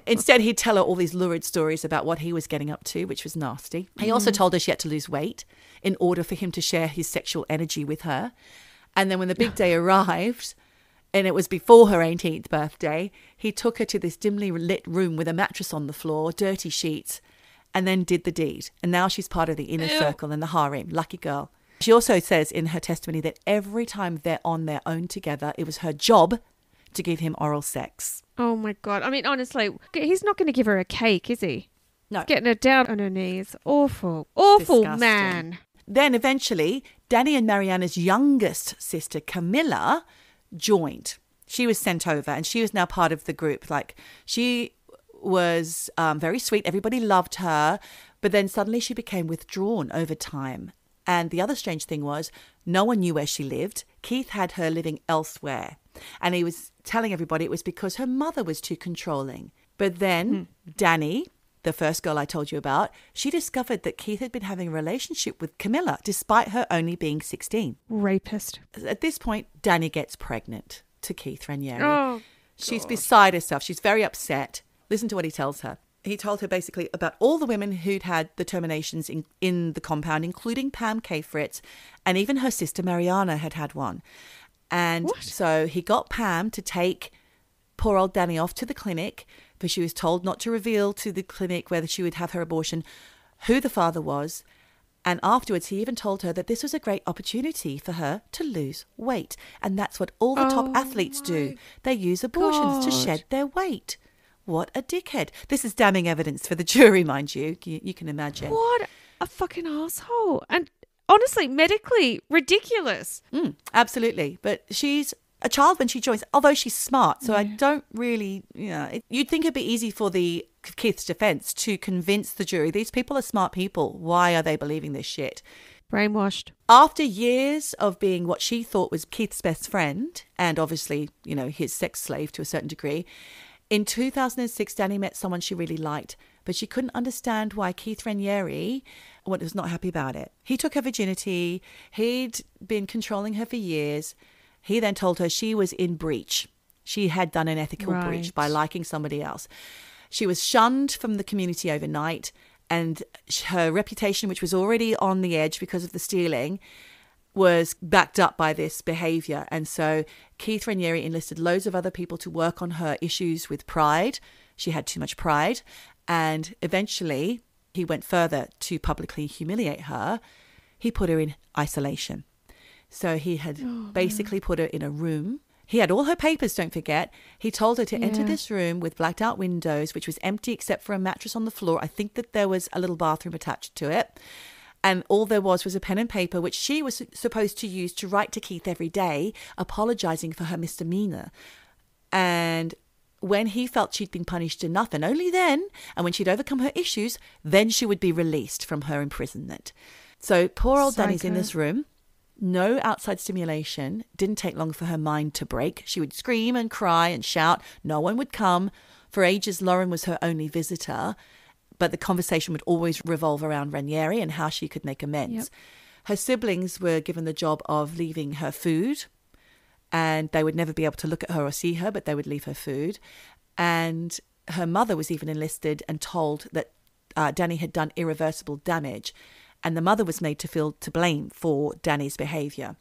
S1: Instead, he'd tell her all these lurid stories about what he was getting up to, which was nasty. He also told her she had to lose weight in order for him to share his sexual energy with her. And then when the big day arrived, and it was before her 18th birthday, he took her to this dimly lit room with a mattress on the floor, dirty sheets, and then did the deed. And now she's part of the inner circle and the harem. Lucky girl. She also says in her testimony that every time they're on their own together, it was her job to give him oral sex.
S3: Oh my God. I mean, honestly, he's not going to give her a cake, is he?
S1: No.
S3: Getting her down on her knees. Awful. Awful,
S1: Disgusting.
S3: man.
S1: Then eventually, Danny and Mariana's youngest sister, Camilla, joined. She was sent over and she was now part of the group. Like, she was very sweet. Everybody loved her. But then suddenly she became withdrawn over time. And the other strange thing was no one knew where she lived. Keith had her living elsewhere. And he was telling everybody it was because her mother was too controlling. But then Danny, the first girl I told you about, she discovered that Keith had been having a relationship with Camilla despite her only being 16.
S3: Rapist.
S1: At this point, Danny gets pregnant to Keith Raniere.
S3: Oh,
S1: She's beside herself. She's very upset. Listen to what he tells her. He told her basically about all the women who'd had the terminations in the compound, including Pam K. Fritz, and even her sister Mariana had had one. And so he got Pam to take poor old Danny off to the clinic, but she was told not to reveal to the clinic whether she would have her abortion, who the father was. And afterwards, he even told her that this was a great opportunity for her to lose weight. And that's what all the top athletes do. They use abortions to shed their weight. What a dickhead. This is damning evidence for the jury, mind you. You can imagine.
S3: What a fucking asshole. And honestly, medically ridiculous.
S1: Absolutely. But she's a child when she joins, although she's smart. So I don't really, you'd think it'd be easy for the Keith's defense to convince the jury, these people are smart people. Why are they believing this shit?
S3: Brainwashed.
S1: After years of being what she thought was Keith's best friend, and obviously, his sex slave to a certain degree, in 2006, Danny met someone she really liked, but she couldn't understand why Keith Raniere was not happy about it. He took her virginity. He'd been controlling her for years. He then told her she was in breach. She had done an ethical breach by liking somebody else. She was shunned from the community overnight, and her reputation, which was already on the edge because of the stealing, was backed up by this behavior. And so Keith Raniere enlisted loads of other people to work on her issues with pride. She had too much pride. And eventually he went further to publicly humiliate her. He put her in isolation. So he had basically put her in a room. He had all her papers, don't forget. He told her to enter this room with blacked out windows, which was empty except for a mattress on the floor. I think that there was a little bathroom attached to it. And all there was a pen and paper, which she was supposed to use to write to Keith every day, apologizing for her misdemeanor. And when he felt she'd been punished enough, and only then, and when she'd overcome her issues, then she would be released from her imprisonment. So poor old Danny's in this room. No outside stimulation. Didn't take long for her mind to break. She would scream and cry and shout. No one would come. For ages, Lauren was her only visitor, but the conversation would always revolve around Raniere and how she could make amends.
S3: Yep.
S1: Her siblings were given the job of leaving her food, and they would never be able to look at her or see her, but they would leave her food. And her mother was even enlisted and told that Danny had done irreversible damage, and the mother was made to feel to blame for Danny's behaviour.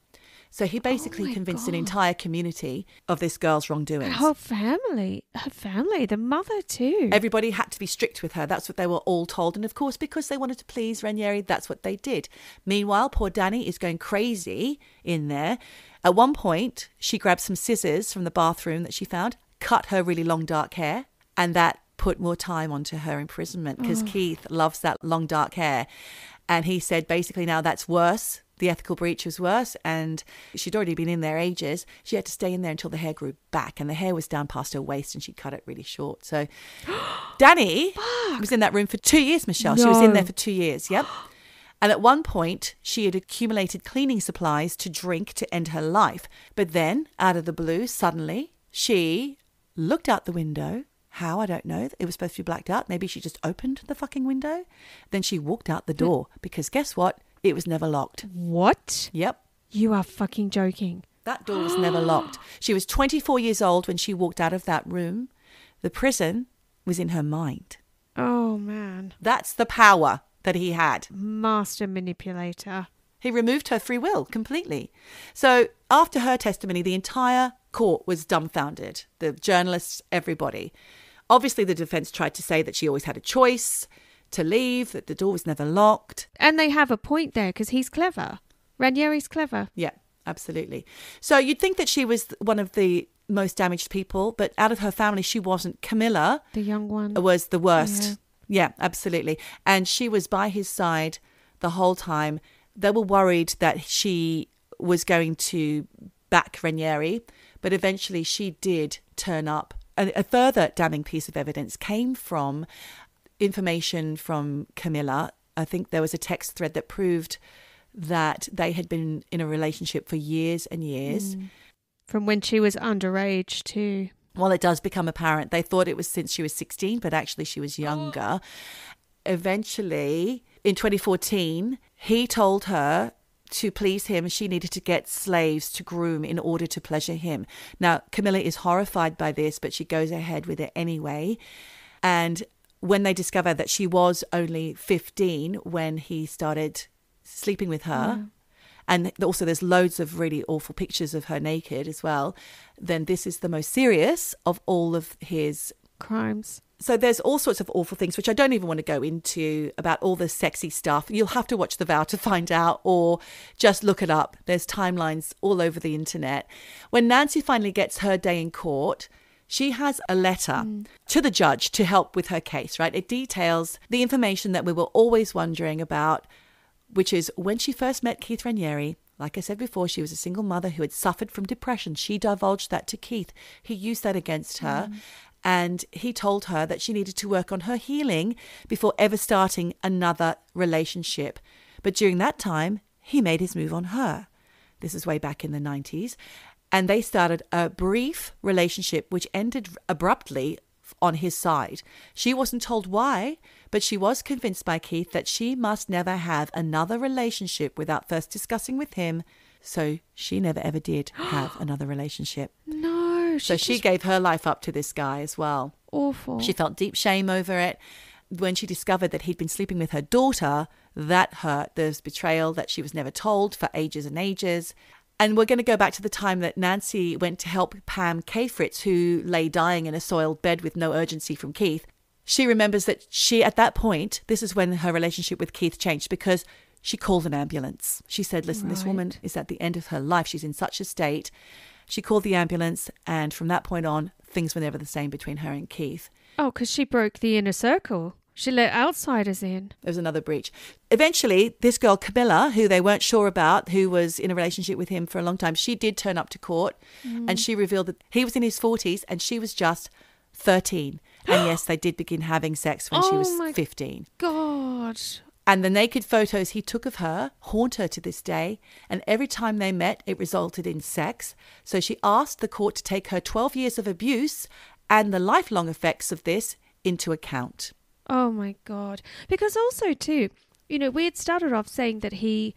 S1: So he basically convinced an entire community of this girl's wrongdoings.
S3: Her family, the mother too.
S1: Everybody had to be strict with her. That's what they were all told. And of course, because they wanted to please Raniere, that's what they did. Meanwhile, poor Danny is going crazy in there. At one point, she grabbed some scissors from the bathroom that she found, cut her really long dark hair, and that put more time onto her imprisonment because Keith loves that long dark hair. And he said basically now that's worse. The ethical breach was worse, and she'd already been in there ages. She had to stay in there until the hair grew back, and the hair was down past her waist, and she cut it really short. So Danny was in that room for 2 years, Michelle.
S3: No.
S1: She was in there for 2 years, yep. And at one point, she had accumulated cleaning supplies to drink to end her life. But then, out of the blue, suddenly, she looked out the window. How? I don't know. It was supposed to be blacked out. Maybe she just opened the fucking window. Then she walked out the door because guess what? It was never locked.
S3: What?
S1: Yep.
S3: You are fucking joking.
S1: That door was never locked. She was 24 years old when she walked out of that room. The prison was in her mind.
S3: Oh, man.
S1: That's the power that he had.
S3: Master manipulator.
S1: He removed her free will completely. So after her testimony, the entire court was dumbfounded. The journalists, everybody. Obviously, the defense tried to say that she always had a choice to leave, that the door was never locked.
S3: And they have a point there because he's clever. Raniere's clever.
S1: Yeah, absolutely. So you'd think that she was one of the most damaged people, but out of her family, she wasn't. Camilla,
S3: The young one,
S1: was the worst. Yeah, absolutely. And she was by his side the whole time. They were worried that she was going to back Raniere, but eventually she did turn up. A further damning piece of evidence came from information from Camilla. I think there was a text thread that proved that they had been in a relationship for years and years.
S3: From when she was underage too.
S1: Well, it does become apparent. They thought it was since she was 16, but actually she was younger. Eventually, in 2014, he told her to please him, she needed to get slaves to groom in order to pleasure him. Now, Camilla is horrified by this, but she goes ahead with it anyway. And when they discover that she was only 15 when he started sleeping with her, and also there's loads of really awful pictures of her naked as well, then this is the most serious of all of his
S3: crimes.
S1: So there's all sorts of awful things, which I don't even want to go into about all the sexy stuff. You'll have to watch The Vow to find out, or just look it up. There's timelines all over the internet. When Nancy finally gets her day in court, she has a letter to the judge to help with her case, right? It details the information that we were always wondering about, which is when she first met Keith Raniere. Like I said before, she was a single mother who had suffered from depression. She divulged that to Keith. He used that against her. And he told her that she needed to work on her healing before ever starting another relationship. But during that time, he made his move on her. This is way back in the 90s. And they started a brief relationship which ended abruptly on his side. She wasn't told why, but she was convinced by Keith that she must never have another relationship without first discussing with him. So she never ever did have another relationship.
S3: No.
S1: So she gave her life up to this guy as well.
S3: Awful.
S1: She felt deep shame over it. When she discovered that he'd been sleeping with her daughter, that hurt. There's betrayal that she was never told for ages and ages. And we're going to go back to the time that Nancy went to help Pam K. Fritz, who lay dying in a soiled bed with no urgency from Keith. She remembers that she, at that point, this is when her relationship with Keith changed, because she called an ambulance. She said, listen, this woman is at the end of her life. She's in such a state. She called the ambulance, and from that point on, things were never the same between her and Keith.
S3: Oh, because she broke the inner circle. She let outsiders in.
S1: There was another breach. Eventually, this girl, Camilla, who they weren't sure about, who was in a relationship with him for a long time, she did turn up to court, and she revealed that he was in his 40s and she was just 13. And yes, they did begin having sex when she was 15.
S3: God.
S1: And the naked photos he took of her haunt her to this day. And every time they met, it resulted in sex. So she asked the court to take her 12 years of abuse and the lifelong effects of this into account.
S3: Oh, my God. Because also, too, you know, we had started off saying that he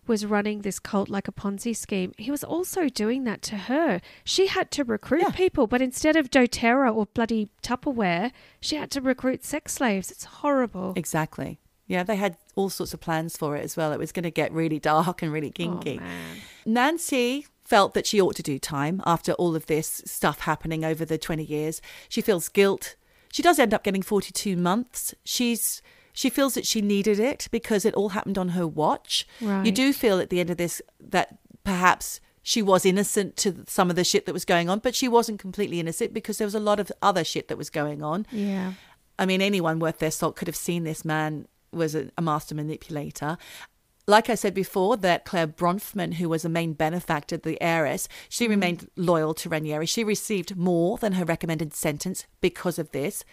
S3: was running this cult like a Ponzi scheme. He was also doing that to her. She had to recruit people, but instead of doTERRA or bloody Tupperware, she had to recruit sex slaves. It's horrible.
S1: Exactly. Yeah, they had all sorts of plans for it as well. It was going to get really dark and really kinky.
S3: Oh, man.
S1: Nancy felt that she ought to do time after all of this stuff happening over the 20 years. She feels guilt. She does end up getting 42 months. She feels that she needed it because it all happened on her watch.
S3: Right.
S1: You do feel at the end of this that perhaps she was innocent to some of the shit that was going on, but she wasn't completely innocent because there was a lot of other shit that was going on.
S3: Yeah.
S1: I mean, anyone worth their salt could have seen this man was a master manipulator. Like I said before, that Claire Bronfman, who was a main benefactor, the heiress, she remained loyal to Raniere. She received more than her recommended sentence because of this.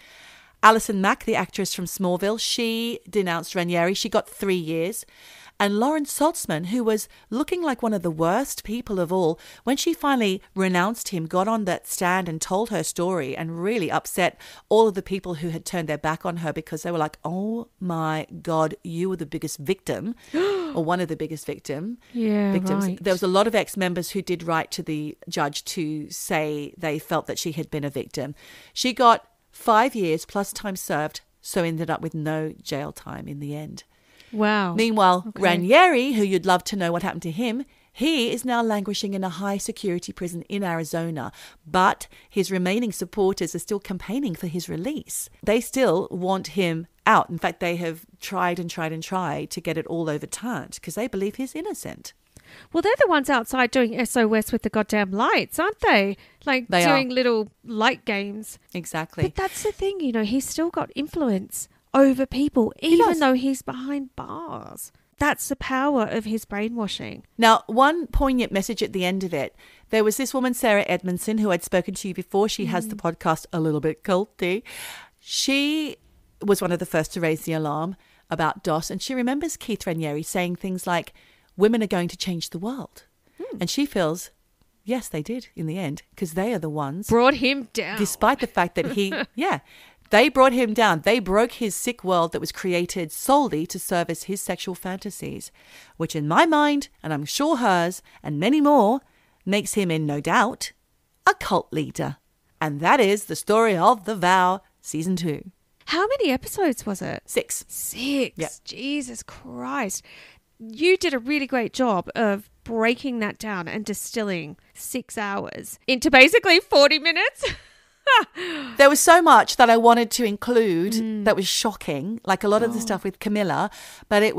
S1: Alison Mack, the actress from Smallville, she denounced Raniere. She got 3 years. And Lauren Saltzman, who was looking like one of the worst people of all, when she finally renounced him, got on that stand and told her story and really upset all of the people who had turned their back on her because they were like, oh my God, you were the biggest victim or one of the biggest victims.
S3: Right.
S1: There was a lot of ex-members who did write to the judge to say they felt that she had been a victim. She got 5 years plus time served, so ended up with no jail time in the end.
S3: Wow.
S1: Meanwhile, Raniere, who you'd love to know what happened to him, he is now languishing in a high security prison in Arizona, but his remaining supporters are still campaigning for his release. They still want him out. In fact, they have tried to get it all overturned because they believe he's innocent.
S3: Well, they're the ones outside doing SOS with the goddamn lights, aren't they? Like
S1: They
S3: doing
S1: are.
S3: little light games.
S1: Exactly.
S3: But that's the thing, you know, he's still got influence over people, even though he's behind bars. That's the power of his brainwashing.
S1: Now, one poignant message at the end of it. There was this woman, Sarah Edmondson, who I'd spoken to you before. She has the podcast A Little Bit Culty. She was one of the first to raise the alarm about DOS. And she remembers Keith Raniere saying things like, women are going to change the world. And she feels, yes, they did in the end, because they are the ones.
S3: Brought him down.
S1: Despite the fact that he, they brought him down. They broke his sick world that was created solely to service his sexual fantasies, which in my mind, and I'm sure hers, and many more, makes him in no doubt a cult leader. And that is the story of The Vow, Season 2.
S3: How many episodes was it?
S1: 6.
S3: 6.
S1: Yep.
S3: Jesus Christ. You did a really great job of breaking that down and distilling 6 hours into basically 40 minutes.
S1: There was so much that I wanted to include that was shocking, like a lot of the stuff with Camilla, but it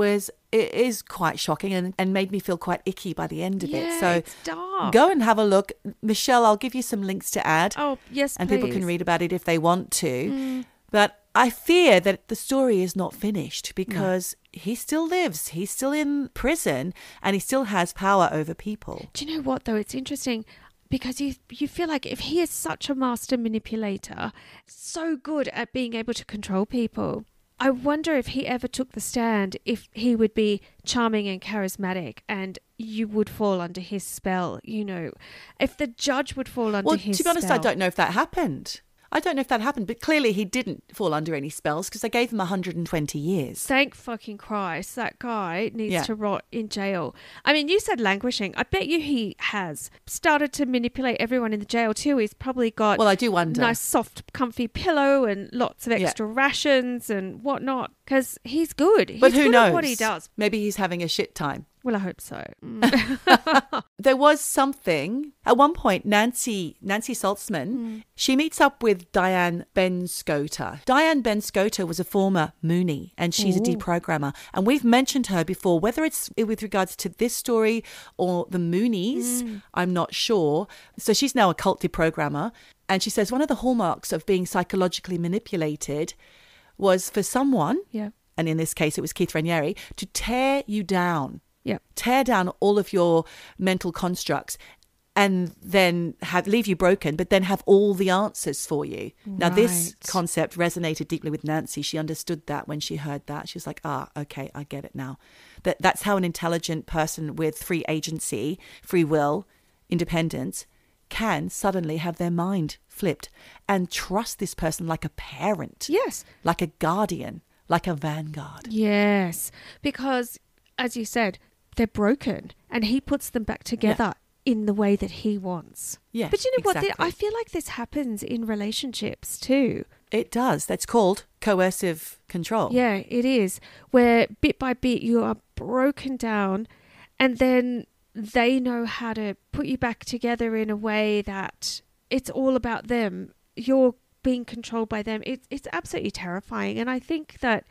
S1: is quite shocking and made me feel quite icky by the end of it. So
S3: it's dark.
S1: go and have a look. Michelle, I'll give you some links to add.
S3: Oh, yes,
S1: and
S3: please.
S1: people can read about it if they want to. But I fear that the story is not finished because he still lives. He's still in prison and he still has power over people.
S3: Do you know what, though? It's interesting because you feel like if he is such a master manipulator, so good at being able to control people, I wonder if he ever took the stand, if he would be charming and charismatic and you would fall under his spell, you know, if the judge would fall under his spell. Well,
S1: to be honest, I don't know if that happened. But clearly he didn't fall under any spells because they gave him 120 years.
S3: Thank fucking Christ. That guy needs to rot in jail. I mean, you said languishing. I bet you he has started to manipulate everyone in the jail too. He's probably got
S1: I do wonder.
S3: Nice, soft, comfy pillow and lots of extra rations and whatnot because he's good.
S1: But
S3: he's
S1: who
S3: good
S1: knows?
S3: At what he does.
S1: Maybe he's having a shit time.
S3: Well, I hope so.
S1: There was something. At one point, Nancy Saltzman, she meets up with Diane Ben-Scoter. Diane Ben-Scoter was a former Moonie, and she's a deprogrammer. And we've mentioned her before, whether it's with regards to this story or the Moonies, I'm not sure. So she's now a cult deprogrammer. And she says one of the hallmarks of being psychologically manipulated was for someone, and in this case it was Keith Raniere, to tear you down.
S3: Yeah.
S1: Tear down all of your mental constructs. and then leave you broken, but then have all the answers for you. Now, this concept resonated deeply with Nancy. She understood that when she heard that. She was like, okay, I get it now. That's how an intelligent person with free agency, free will, independence can suddenly have their mind flipped and trust this person like a parent.
S3: Yes.
S1: Like a guardian, like a vanguard.
S3: Yes. Because, as you said, they're broken and he puts them back together in the way that he wants.
S1: Yeah,
S3: but you know
S1: exactly.
S3: what? I feel like this happens in relationships too.
S1: It does. That's called coercive control.
S3: Yeah, it is. Where bit by bit you are broken down and then they know how to put you back together in a way that it's all about them. You're being controlled by them. It's absolutely terrifying. And I think that,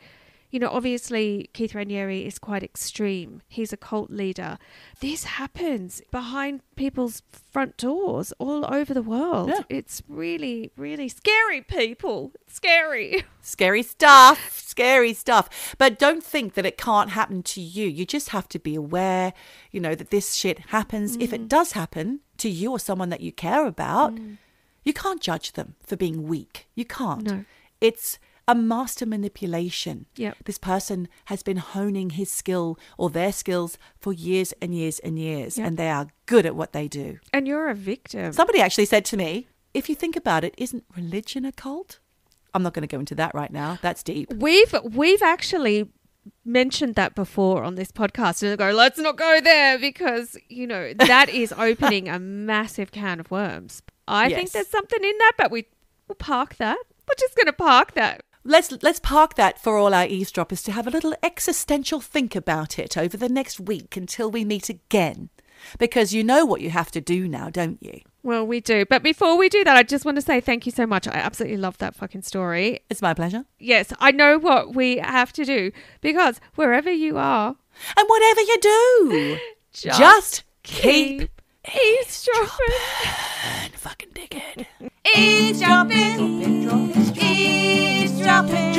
S3: you know, obviously Keith Raniere is quite extreme. He's a cult leader. This happens behind people's front doors all over the world. Yeah. It's really, really scary, people. It's scary.
S1: Scary stuff. Scary stuff. But don't think that it can't happen to you. You just have to be aware, you know, that this shit happens. If it does happen to you or someone that you care about, you can't judge them for being weak. You can't.
S3: No.
S1: It's a master manipulation.
S3: Yep.
S1: This person has been honing his skill or their skills for years and years and years, and they are good at what they do.
S3: And you're a victim.
S1: Somebody actually said to me, if you think about it, isn't religion a cult? I'm not going to go into that right now. That's deep.
S3: We've actually mentioned that before on this podcast, and I go, let's not go there because, you know, that is opening a massive can of worms. I think there's something in that, but we'll park that. We're just going to park that.
S1: Let's park that for all our eavesdroppers to have a little existential think about it over the next week until we meet again. Because you know what you have to do now, don't you?
S3: Well, we do. But before we do that, I just want to say thank you so much. I absolutely love that fucking story.
S1: It's my pleasure.
S3: Yes, I know what we have to do because wherever you are
S1: and whatever you do, just keep
S3: eavesdropping.
S1: Fucking dickhead.
S2: Eavesdropping. Eavesdropping.